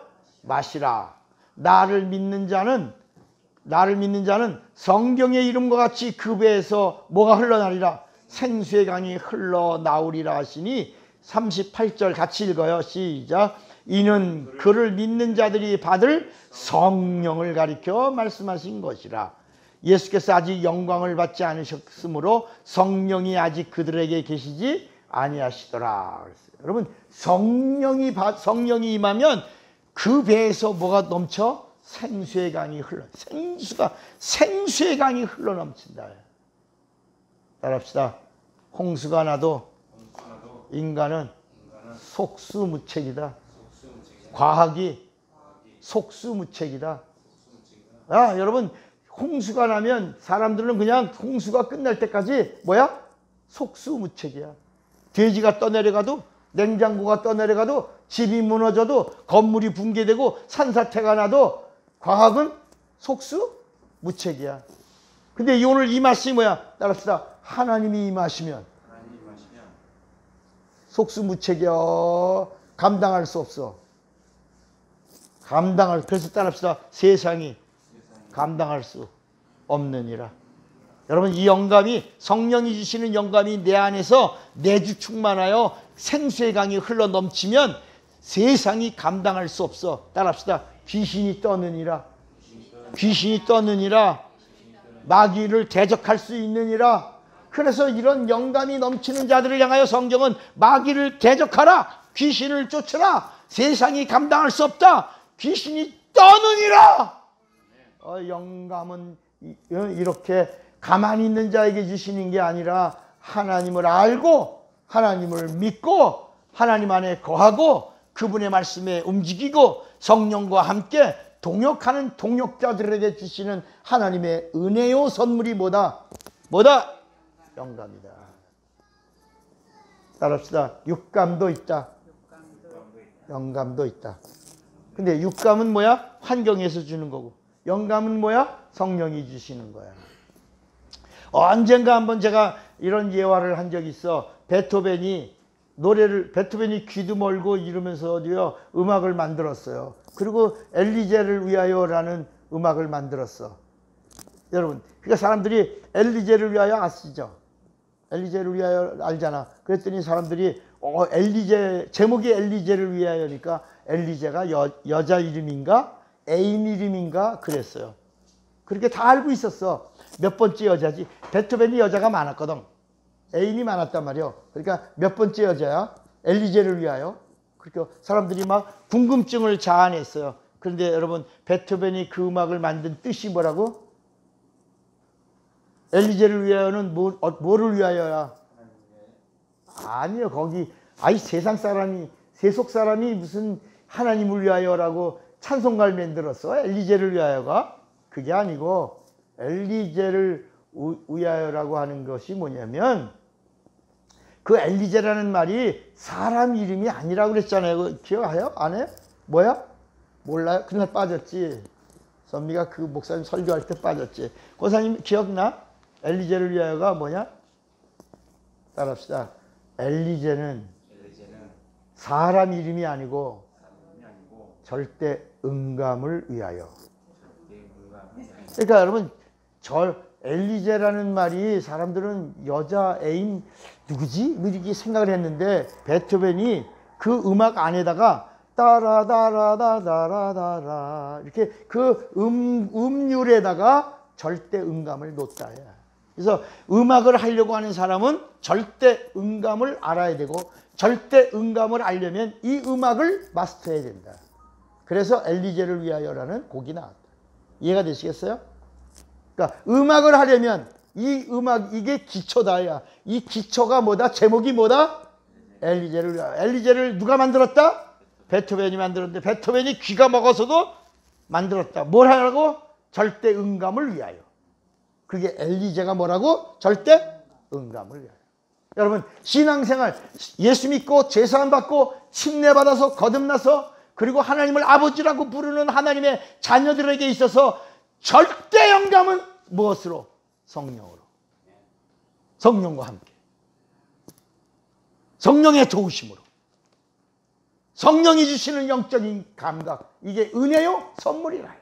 마시라. 나를 믿는 자는 성경의 이름과 같이 그 배에서 뭐가 흘러나리라? 생수의 강이 흘러나오리라 하시니 38절 같이 읽어요. 시작. 이는 그를 믿는 자들이 받을 성령을 가리켜 말씀하신 것이라. 예수께서 아직 영광을 받지 않으셨으므로 성령이 아직 그들에게 계시지 아니하시더라. 여러분 성령이 임하면 그 배에서 뭐가 넘쳐? 생수의 강이 생수의 강이 흘러넘친다. 따라합시다. 홍수가 나도 인간은 속수무책이다. 과학이 속수무책이다. 아, 여러분, 홍수가 나면 사람들은 그냥 홍수가 끝날 때까지 뭐야? 속수무책이야. 돼지가 떠내려가도, 냉장고가 떠내려가도, 집이 무너져도, 건물이 붕괴되고 산사태가 나도 과학은 속수무책이야. 근데 오늘 이 말씀이 뭐야? 따라합시다. 하나님이 임하시면 속수무책이야. 감당할 수 없어. 그래서 따라합시다. 세상이 감당할 수 없느니라. 여러분, 이 영감이, 성령이 주시는 영감이 내 안에서 내주 충만하여 생수의 강이 흘러 넘치면 세상이 감당할 수 없어. 따라합시다. 귀신이 떠느니라. 마귀를 대적할 수 있느니라. 그래서 이런 영감이 넘치는 자들을 향하여 성경은 마귀를 대적하라, 귀신을 쫓으라, 세상이 감당할 수 없다, 귀신이 떠느니라. 영감은 이렇게 가만히 있는 자에게 주시는 게 아니라 하나님을 알고 하나님을 믿고 하나님 안에 거하고 그분의 말씀에 움직이고 성령과 함께 동역하는 동역자들에게 주시는 하나님의 은혜요 선물이 뭐다? 영감이다. 따라합시다. 육감도 있다. 영감도 있다. 근데 육감은 뭐야? 환경에서 주는 거고, 영감은 뭐야? 성령이 주시는 거야. 언젠가 한번 제가 이런 예화를 한 적이 있어. 베토벤이 귀도 멀고 이러면서 음악을 만들었어요. 그리고 엘리제를 위하여라는 음악을 만들었어. 여러분, 그러니까 사람들이 엘리제를 위하여 아시죠? 엘리제를 위하여 알잖아. 그랬더니 사람들이 제목이 엘리제를 위하여니까 엘리제가 여자 이름인가 애인 이름인가 그랬어요. 그렇게 다 알고 있었어. 몇 번째 여자지. 베토벤이 여자가 많았거든. 애인이 많았단 말이야. 그러니까 몇 번째 여자야? 엘리제를 위하여. 그러니까 사람들이 막 궁금증을 자아냈어요. 그런데 여러분, 베토벤이 그 음악을 만든 뜻이 뭐라고? 엘리제를 위하여는 뭐를 위하여야? 아니요, 거기 세상 사람이, 세속 사람이 무슨 하나님을 위하여라고 찬송가를 만들었어. 엘리제를 위하여가 그게 아니고, 엘리제를 위하여라고 하는 것이 뭐냐면, 그 엘리제라는 말이 사람 이름이 아니라고 그랬잖아요. 기억해요? 안 해요? 뭐야? 몰라요? 그날 빠졌지. 선미가 그 목사님 설교할 때 빠졌지. 권사님 기억나? 엘리제를 위하여가 뭐냐? 따라합시다. 엘리제는 사람 이름이 아니고 절대 응감을 위하여. 그러니까 여러분, 엘리제라는 말이 사람들은 여자 애인 누구지? 이렇게 생각을 했는데 베토벤이 그 음악 안에다가 따라다라다라다라 이렇게 그 음률에다가 절대 응감을 놓다. 그래서 음악을 하려고 하는 사람은 절대 응감을 알아야 되고 절대 응감을 알려면 이 음악을 마스터해야 된다. 그래서 엘리제를 위하여라는 곡이 나왔다. 이해가 되시겠어요? 그러니까 음악을 하려면 이 음악, 이게 기초다야. 이 기초가 뭐다? 제목이 뭐다? 엘리제를 위하여. 엘리제를 누가 만들었다? 베토벤이 만들었는데 베토벤이 귀가 먹어서도 만들었다. 뭘 하라고? 절대 응감을 위하여. 그게 엘리제가 뭐라고? 절대 응감을 위하여. 여러분, 신앙생활, 예수 믿고 제사함 받고 침례받아서 거듭나서 그리고 하나님을 아버지라고 부르는 하나님의 자녀들에게 있어서 절대 영감은 무엇으로? 성령으로. 성령과 함께. 성령의 도우심으로. 성령이 주시는 영적인 감각. 이게 은혜요? 선물이라.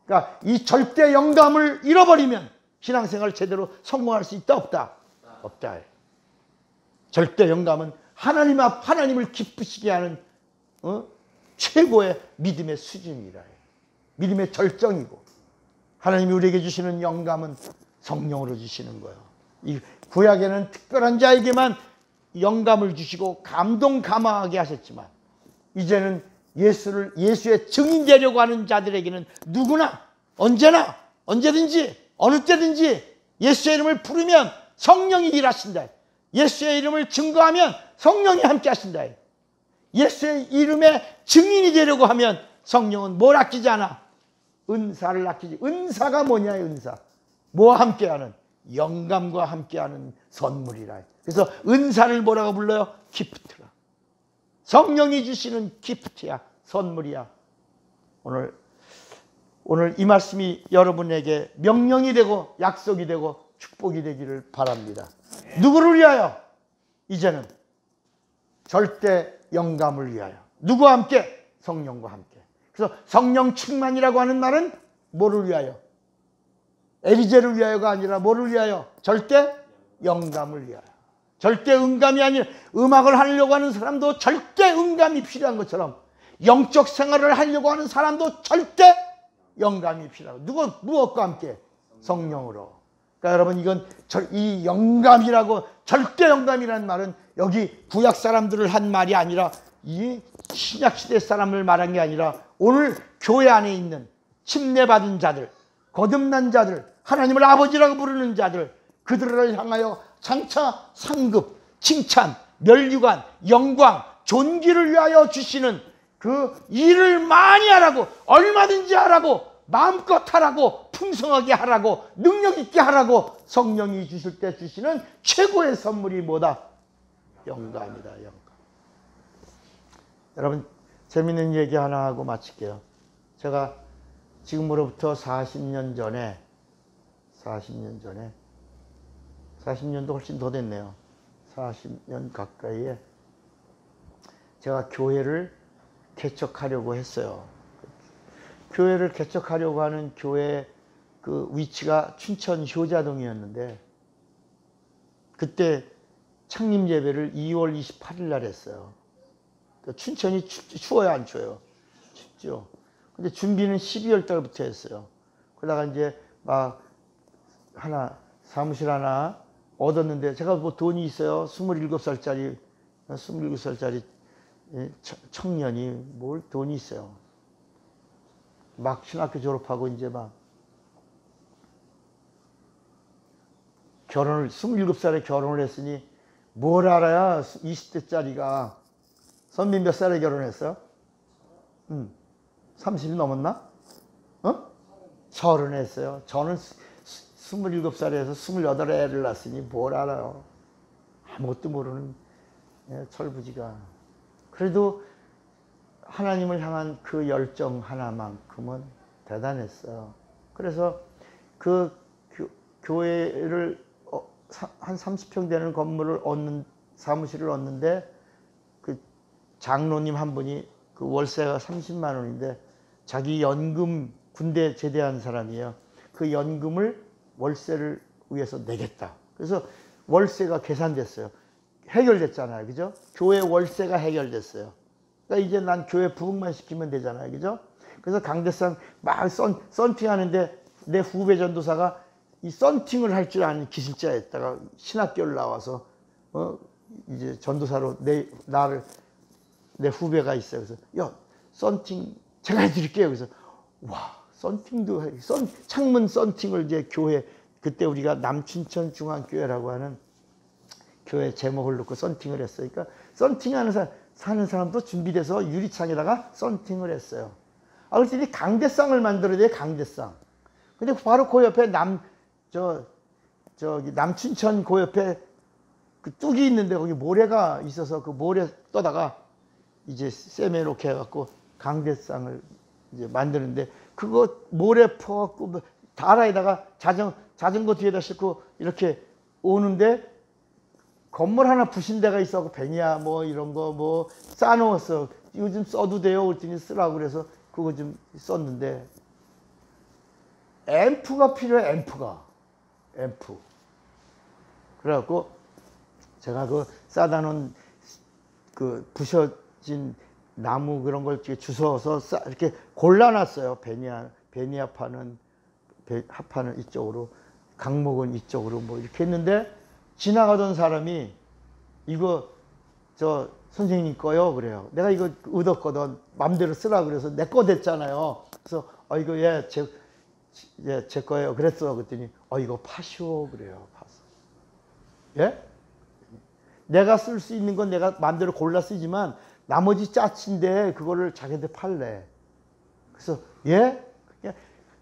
그러니까 이 절대 영감을 잃어버리면 신앙생활 제대로 성공할 수 있다? 없다? 없다. 절대 영감은 하나님 앞, 하나님을 기쁘시게 하는 최고의 믿음의 수준이라. 믿음의 절정이고, 하나님이 우리에게 주시는 영감은 성령으로 주시는 거예요. 이 구약에는 특별한 자에게만 영감을 주시고 감동감화하게 하셨지만, 이제는 예수의 증인 되려고 하는 자들에게는 누구나 언제나 언제든지 어느 때든지 예수의 이름을 부르면 성령이 일하신다. 예수의 이름을 증거하면 성령이 함께 하신다. 예수의 이름의 증인이 되려고 하면 성령은 뭘 아끼지 않아? 은사를 아끼지. 은사가 뭐냐, 은사. 뭐와 함께하는? 영감과 함께하는 선물이라. 그래서 은사를 뭐라고 불러요? 기프트라. 성령이 주시는 기프트야, 선물이야. 오늘 이 말씀이 여러분에게 명령이 되고 약속이 되고 축복이 되기를 바랍니다. 누구를 위하여? 이제는 절대 영감을 위하여. 누구와 함께? 성령과 함께. 그래서 성령 충만이라고 하는 말은 뭐를 위하여? 에리제를 위하여가 아니라 뭐를 위하여? 절대 영감을 위하여. 절대 음감이 아니라, 음악을 하려고 하는 사람도 절대 음감이 필요한 것처럼 영적 생활을 하려고 하는 사람도 절대 영감이 필요하고. 무엇과 함께? 성령으로. 그러니까 여러분, 이건 이 영감이라고, 절대 영감이라는 말은 여기 구약 사람들을 한 말이 아니라 이 신약 시대 사람을 말한 게 아니라 오늘 교회 안에 있는 침례받은 자들, 거듭난 자들, 하나님을 아버지라고 부르는 자들, 그들을 향하여 장차 상급, 칭찬, 멸류관, 영광, 존귀를 위하여 주시는 그 일을 많이 하라고, 얼마든지 하라고, 마음껏 하라고, 풍성하게 하라고, 능력 있게 하라고 성령이 주실 때 주시는 최고의 선물이 뭐다? 영감이다, 영감. 여러분, 재밌는 얘기 하나 하고 마칠게요. 제가 지금으로부터 40년 전에 40년도 훨씬 더 됐네요. 40년 가까이에 제가 교회를 개척하려고 했어요. 교회를 개척하려고 하는 교회 그 위치가 춘천 효자동이었는데, 그때 창립 예배를 2월 28일 날 했어요. 춘천이 추워요, 안 추워요? 춥죠. 근데 준비는 12월 달부터 했어요. 그러다가 이제 막 사무실 하나 얻었는데, 제가 뭐 돈이 있어요. 27살짜리 청년이 뭘 돈이 있어요. 막 신학교 졸업하고 이제 막 결혼을 27살에 결혼을 했으니 뭘 알아야 20대짜리가. 선배 몇 살에 결혼했어요? 30이 넘었나? 30에 했어요. 저는 27살에서 28에 애를 낳았으니 뭘 알아요. 아무것도 모르는 철부지가. 그래도 하나님을 향한 그 열정 하나만큼은 대단했어요. 그래서 그 교회를 한 30평 되는 건물을 사무실을 얻는데, 그 장로님 한 분이 그 월세가 30만 원인데 자기 연금, 군대 제대한 사람이에요. 그 연금을 월세를 위해서 내겠다. 그래서 월세가 계산됐어요. 해결됐잖아요. 그죠? 교회 월세가 해결됐어요. 그러니까 이제 난 교회 부흥만 시키면 되잖아요. 그죠? 그래서 강대상 막 썬팅하는데, 내 후배 전도사가 이 썬팅을 할 줄 아는 기술자였다가 신학교를 나와서 이제 전도사로 내 후배가 있어요. 그래서 야, 썬팅 제가 해드릴게요. 그래서 와, 썬팅도 해. 창문 썬팅을 이제 교회, 그때 우리가 남춘천 중앙교회라고 하는 교회 제목을 놓고 썬팅을 했어요. 그러니까 썬팅하는 사는 사람도 준비돼서 유리창에다가 썬팅을 했어요. 그랬더니 강대상을 만들어야 돼, 강대상. 근데 바로 그 옆에 남춘천 그 옆에 그 뚝이 있는데 거기 모래가 있어서 그 모래 떠다가 이제 세메놓게 해갖고 강대상을 이제 만드는데, 그거 모래 퍼갖고 다라에다가 자전거 뒤에다 싣고 이렇게 오는데, 건물 하나 부신 데가 있어갖고 베니야 뭐 이런 거 뭐 싸놓았어. 이거 좀 써도 돼요? 그랬더니 쓰라고 그래서 그거 좀 썼는데, 앰프가 필요해, 앰프. 그래갖고 제가 그 싸다 놓은 그 부셔진 나무 그런 걸 이렇게 주워서 이렇게 골라놨어요. 베니아파는 합파는 이쪽으로, 강목은 이쪽으로 뭐 이렇게 했는데, 지나가던 사람이 이거 저 선생님 거요 그래요. 내가 이거 얻었거든. 맘대로 쓰라 그래서 내 거 됐잖아요. 그래서 이거 제 거예요. 그랬어. 그랬더니 이거 파시오 그래요. 파서. 예? 내가 쓸 수 있는 건 내가 맘대로 골라 쓰지만 나머지 짜친데 그거를 자기한테 팔래. 그래서 예?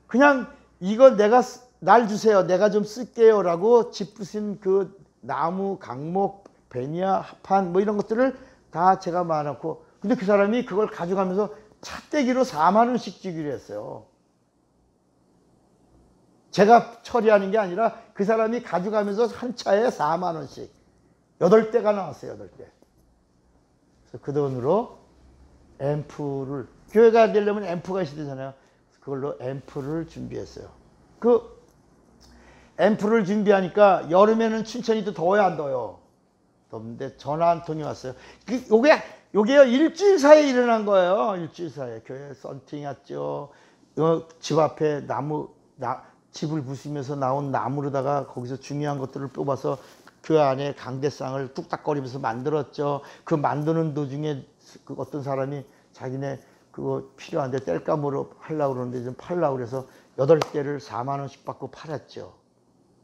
그냥 이거 날 주세요. 내가 좀 쓸게요. 라고 짚으신 그 나무, 강목, 베니아, 합판 뭐 이런 것들을 다 제가 모아놓고, 근데 그 사람이 그걸 가져가면서 차떼기로 4만 원씩 주기로 했어요. 제가 처리하는 게 아니라 그 사람이 가져가면서 한 차에 4만 원씩 8대가 나왔어요. 8대. 그래서 그 돈으로 앰프를, 교회가 되려면 앰프가 있어야 되잖아요. 그걸로 앰프를 준비했어요. 그 앰프를 준비하니까 여름에는 춘천이도 더워요, 안 더워요? 덥는데 전화 한 통이 왔어요. 요게요, 일주일 사이에 일어난 거예요. 일주일 사이에. 교회 썬팅 왔죠. 집 앞에 집을 부수면서 나온 나무로다가 거기서 중요한 것들을 뽑아서 그 안에 강대상을 뚝딱거리면서 만들었죠. 그 만드는 도중에 그 어떤 사람이 자기네 그거 필요한데 땔감으로 하려고 그러는데 좀 팔려고 그래서 8대를 4만 원씩 받고 팔았죠.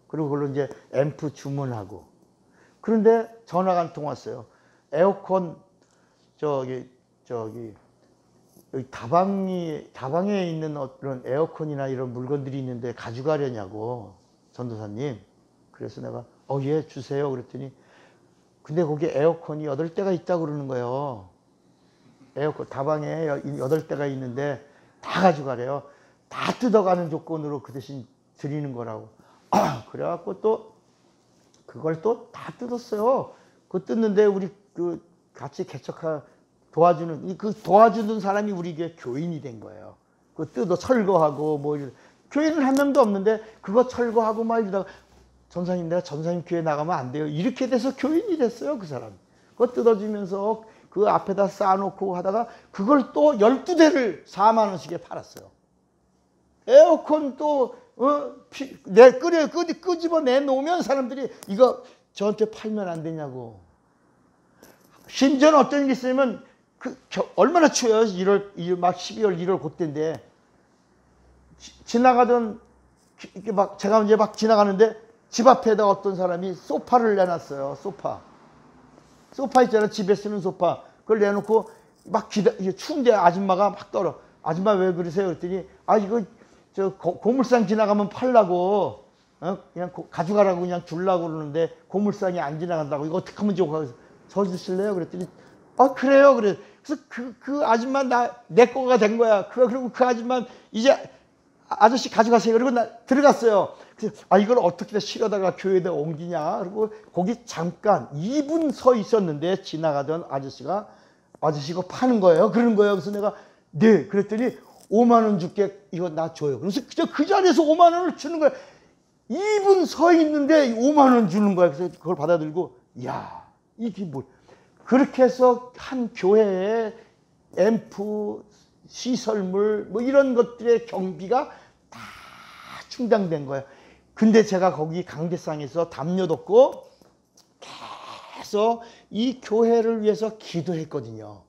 그리고 그걸로 이제 앰프 주문하고. 그런데 전화가 한 통 왔어요. 에어컨 여기 다방에 있는 어떤 에어컨이나 이런 물건들이 있는데 가져가려냐고, 전도사님. 그래서 내가 예, 주세요. 그랬더니 근데 거기 에어컨이 8대가 있다고 그러는 거예요. 에어컨 다방에 8대가 있는데 다 가져가래요. 다 뜯어가는 조건으로 그 대신 드리는 거라고. 그래갖고 또 그걸 또 다 뜯었어요. 그거 뜯는데 우리 그 같이 도와주는 그 도와주는 사람이 우리 교인이 된 거예요. 그거 뜯어 철거하고 뭐 교인은 한 명도 없는데 그거 철거하고 막 이러다가 전사님, 내가 전사님 교회 나가면 안 돼요. 이렇게 돼서 교인이 됐어요, 그 사람. 그거 뜯어주면서 그 앞에다 쌓아놓고 하다가 그걸 또 12대를 4만 원씩에 팔았어요. 에어컨 또 끄집어 내놓으면 사람들이 이거 저한테 팔면 안 되냐고. 심지어는 어떤 일이 있으면 얼마나 추워요. 12월 1월 그때인데 지나가던 이렇게 제가 이제 지나가는데 집 앞에다 어떤 사람이 소파를 내놨어요. 소파 있잖아요. 집에 쓰는 소파. 그걸 내놓고 추운데 아줌마가 막 떨어. 아줌마 왜 그러세요? 그랬더니 이거 고물상 지나가면 팔라고 그냥 가져가라고 그냥 주려고 그러는데 고물상이 안 지나간다고. 이거 어떻게 하면 좋아? 저 주실래요? 그랬더니 그래요. 그래서 그 아줌마 내 거가 된 거야. 그리고 그 아줌마 이제 아저씨 가져가세요. 그리고 나 들어갔어요. 그래서 이걸 어떻게 실어다가 교회에다 옮기냐. 그리고 거기 잠깐 2분 서 있었는데 지나가던 아저씨가 이거 파는 거예요. 그러는 거예요. 그래서 내가 네. 그랬더니 5만 원 줄게. 이거 나 줘요. 그래서 그 자리에서 5만 원을 주는 거야. 2분 서 있는데 5만 원 주는 거야. 그래서 그걸 받아들고 이게 뭐. 그렇게 해서 한 교회에 앰프, 시설물 뭐 이런 것들의 경비가 다 충당된 거예요. 근데 제가 거기 강대상에서 담요 덮고 계속 이 교회를 위해서 기도했거든요.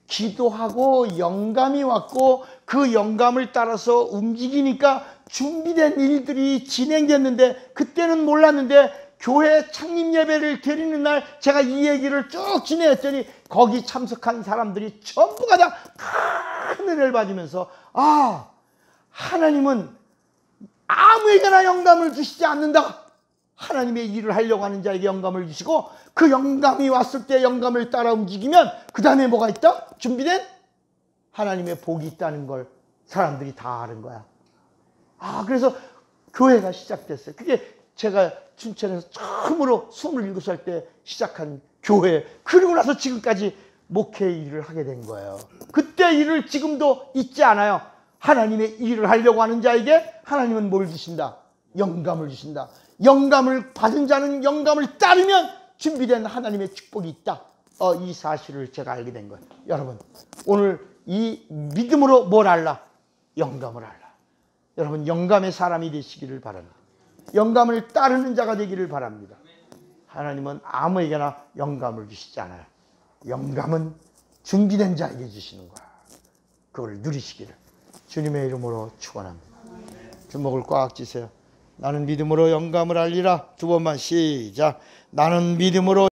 기도하고 영감이 왔고 그 영감을 따라서 움직이니까 준비된 일들이 진행됐는데 그때는 몰랐는데 교회 창립 예배를 드리는 날 제가 이 얘기를 쭉 진행했더니 거기 참석한 사람들이 전부가 다 큰 은혜를 받으면서 하나님은 아무에게나 영감을 주시지 않는다. 하나님의 일을 하려고 하는 자에게 영감을 주시고 그 영감이 왔을 때 영감을 따라 움직이면 그 다음에 뭐가 있다? 준비된 하나님의 복이 있다는 걸 사람들이 다 아는 거야. 그래서 교회가 시작됐어요. 그게 제가 춘천에서 처음으로 27살 때 시작한 교회. 그리고 나서 지금까지 목회 일을 하게 된 거예요. 그때 일을 지금도 잊지 않아요. 하나님의 일을 하려고 하는 자에게 하나님은 뭘 주신다? 영감을 주신다. 영감을 받은 자는 영감을 따르면 준비된 하나님의 축복이 있다. 이 사실을 제가 알게 된 거예요. 여러분, 오늘 이 믿음으로 뭘 알라? 영감을 알라. 여러분, 영감의 사람이 되시기를 바랍니다. 영감을 따르는 자가 되기를 바랍니다. 하나님은 아무에게나 영감을 주시지 않아요. 영감은 준비된 자에게 주시는 거야. 그걸 누리시기를 주님의 이름으로 축원합니다. 주먹을 꽉 쥐세요. 나는 믿음으로 영감을 알리라. 두 번만 시작. 나는 믿음으로